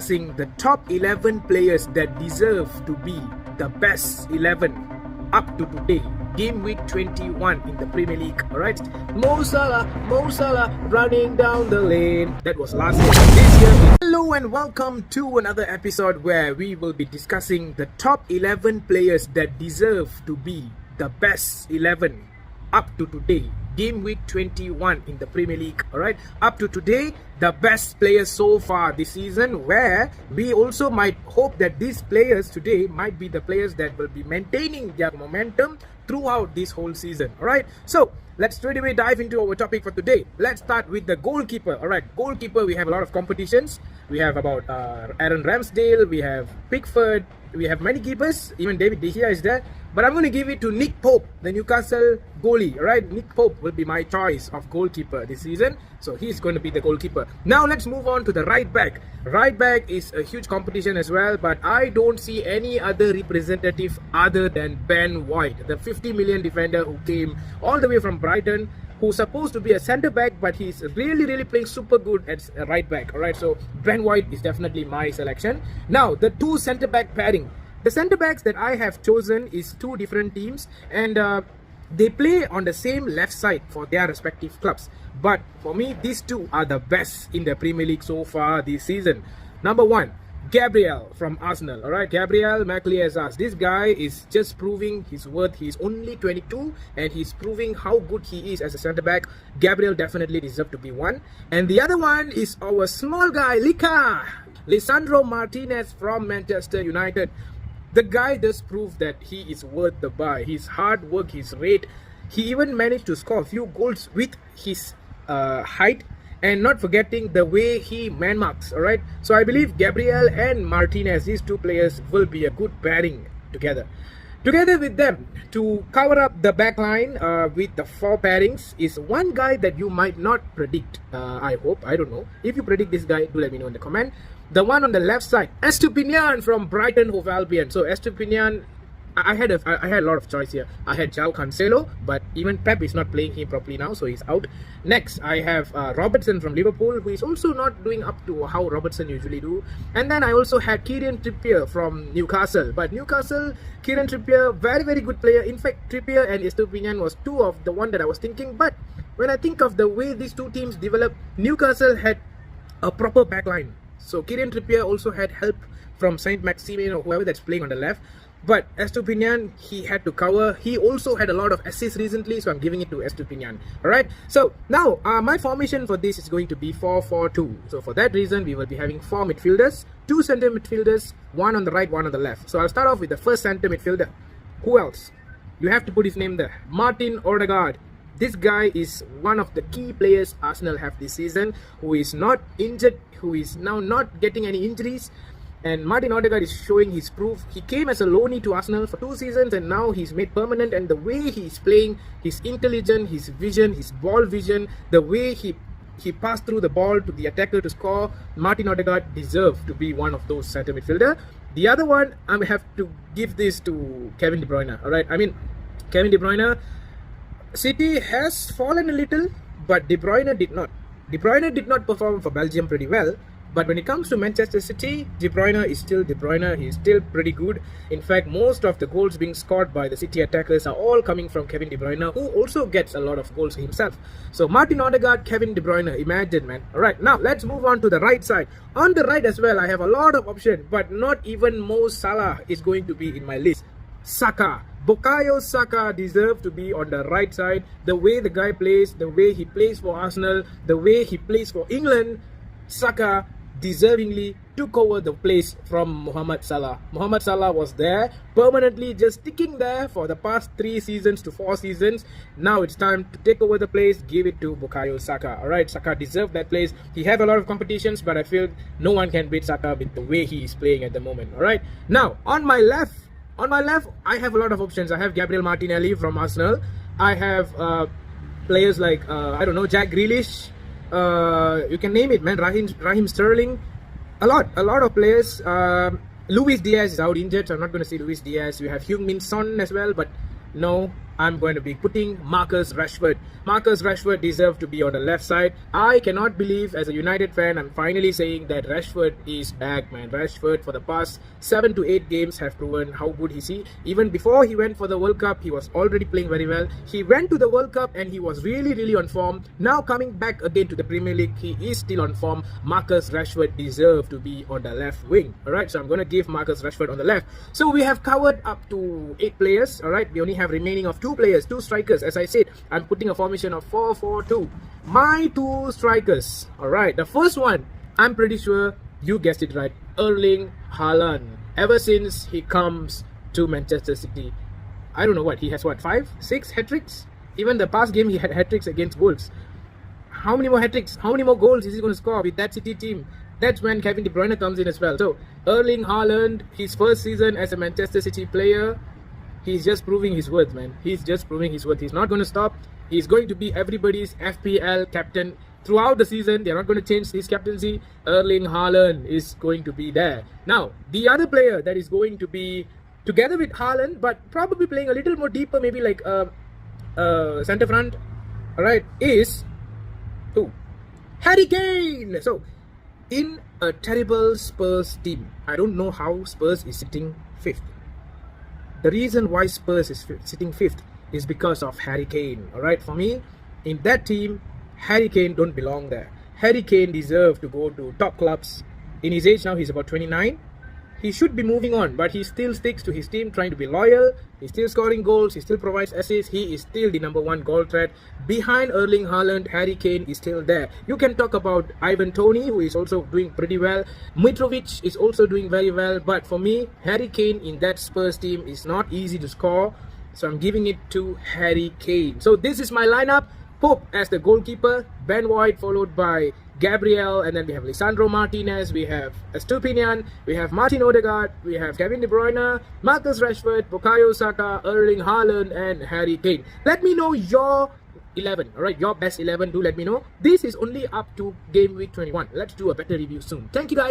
discussing the top 11 players that deserve to be the best 11 up to today. Game week 21 in the Premier League. Alright, Mo Salah running down the lane. That was last year. This year. Hello and welcome to another episode where we will be discussing the top 11 players that deserve to be the best 11 up to today. Game week 21 in the Premier League. Alright, up to today, the best players so far this season, where we also might hope that these players today might be the players that will be maintaining their momentum throughout this whole season. Alright, so let's straight away dive into our topic for today. Let's start with the goalkeeper. Alright, goalkeeper, we have a lot of competitions. We have about Aaron Ramsdale, we have Pickford, we have many keepers, even David De Gea is there. But I'm going to give it to Nick Pope, the Newcastle goalie. Alright, Nick Pope will be my choice of goalkeeper this season. So he's going to be the goalkeeper. Now let's move on to the right back. Right back is a huge competition as well, but I don't see any other representative other than Ben White, the 50 million defender who came all the way from Brighton, who's supposed to be a centre back, but he's really playing super good at right back. Alright, so Ben White is definitely my selection. Now the two centre back pairing. The centre backs that I have chosen is two different teams, and they play on the same left side for their respective clubs. But for me, these two are the best in the Premier League so far this season. Number one, Gabriel from Arsenal. Alright, Gabriel Magalhaes. This guy is just proving his worth. He's only 22 and he's proving how good he is as a centre back. Gabriel definitely deserves to be one. And the other one is our small guy, Lisandro Martinez from Manchester United. The guy does prove that he is worth the buy. His hard work, his rate. He even managed to score a few goals with his height, and not forgetting the way he man marks. Alright, so I believe Gabriel and Martinez, these two players, will be a good pairing together. Together with them, to cover up the back line with the four pairings, is one guy that you might not predict. I hope, I don't know. If you predict this guy, do let me know in the comment. The one on the left side, Estupiñán from Brighton Hove Albion. So Estupiñán, I had a lot of choice here. I had João Cancelo, but even Pep is not playing him properly now, so he's out. Next, I have Robertson from Liverpool, who is also not doing up to how Robertson usually do. And then I also had Kieran Trippier from Newcastle. But Newcastle, Kieran Trippier, very good player. In fact, Trippier and Estupiñán was two of the one that I was thinking. But when I think of the way these two teams developed, Newcastle had a proper backline. So Kieran Trippier also had help from Saint Maximin or whoever that's playing on the left. But Estupiñán, he had to cover. He also had a lot of assists recently, so I'm giving it to Estupiñán. Alright, so now my formation for this is going to be 4-4-2. So for that reason, we will be having 4 midfielders, 2 centre midfielders, 1 on the right, 1 on the left. So I'll start off with the first centre midfielder. Who else? You have to put his name there. Martin Odegaard. This guy is one of the key players Arsenal have this season, who is not injured, who is now not getting any injuries. And Martin Odegaard is showing his proof. He came as a loanee to Arsenal for 2 seasons and now he's made permanent. And the way he's playing, his intelligence, his vision, his ball vision, the way he passed through the ball to the attacker to score, Martin Odegaard deserves to be one of those centre midfielder. The other one, I have to give this to Kevin De Bruyne. Alright, I mean, Kevin De Bruyne, City has fallen a little, but De Bruyne did not. De Bruyne did not perform for Belgium pretty well. But when it comes to Manchester City, De Bruyne is still De Bruyne. He is still pretty good. In fact, most of the goals being scored by the City attackers are all coming from Kevin De Bruyne, who also gets a lot of goals himself. So Martin Odegaard, Kevin De Bruyne, imagine, man. Alright, now let's move on to the right side. On the right as well, I have a lot of options, but not even Mo Salah is going to be in my list. Saka. Bukayo Saka deserves to be on the right side. The way the guy plays, the way he plays for Arsenal, the way he plays for England, Saka deservingly took over the place from Mohamed Salah. Mohamed Salah was there permanently, just sticking there for the past 3 seasons to 4 seasons. Now it's time to take over the place, give it to Bukayo Saka. Alright, Saka deserved that place. He have a lot of competitions, but I feel no one can beat Saka with the way he is playing at the moment. Alright, now on my left, I have a lot of options. I have Gabriel Martinelli from Arsenal. I have players like, I don't know, Jack Grealish. You can name it, man. Raheem Sterling. A lot of players. Luis Diaz is out injured, so I'm not going to say Luis Diaz. You have Heung-min Son as well, but no. I'm going to be putting Marcus Rashford. Marcus Rashford deserves to be on the left side. I cannot believe, as a United fan, I'm finally saying that Rashford is back, man. Rashford, for the past 7 to 8 games, have proven how good he is. Even before he went for the World Cup, he was already playing very well. He went to the World Cup and he was really on form. Now coming back again to the Premier League, he is still on form. Marcus Rashford deserves to be on the left wing. Alright, so I'm going to give Marcus Rashford on the left. So we have covered up to 8 players. Alright, we only have remaining of 2 players, 2 strikers. As I said, I'm putting a formation of 4-4-2. My 2 strikers. Alright, the first one, I'm pretty sure you guessed it right, Erling Haaland. Ever since he comes to Manchester City, I don't know what, he has what, 5, 6 hat-tricks? Even the past game he had hat-tricks against Wolves. How many more hat-tricks, how many more goals is he going to score with that City team? That's when Kevin De Bruyne comes in as well. So Erling Haaland, his first season as a Manchester City player, he's just proving his worth, man. He's just proving his worth. He's not going to stop. He's going to be everybody's FPL captain throughout the season. They're not going to change his captaincy. Erling Haaland is going to be there. Now, the other player that is going to be together with Haaland, but probably playing a little more deeper, maybe like centre front, alright, is Harry Kane. So, in a terrible Spurs team, I don't know how Spurs is sitting 5th. The reason why Spurs is sitting 5th is because of Harry Kane. Alright, for me, in that team, Harry Kane don't belong there. Harry Kane deserves to go to top clubs. In his age now, he's about 29. He should be moving on, but he still sticks to his team, trying to be loyal. He's still scoring goals. He still provides assists. He is still the #1 goal threat. Behind Erling Haaland, Harry Kane is still there. You can talk about Ivan Toney, who is also doing pretty well. Mitrovic is also doing very well. But for me, Harry Kane in that Spurs team is not easy to score. So I'm giving it to Harry Kane. So this is my lineup. Pope as the goalkeeper. Ben White followed by Gabriel, and then we have Lisandro Martinez, we have Estupinian, we have Martin Odegaard, we have Kevin De Bruyne, Marcus Rashford, Bukayo Saka, Erling Haaland, and Harry Kane. Let me know your 11, alright, your best 11, do let me know. This is only up to game week 21. Let's do a better review soon. Thank you guys.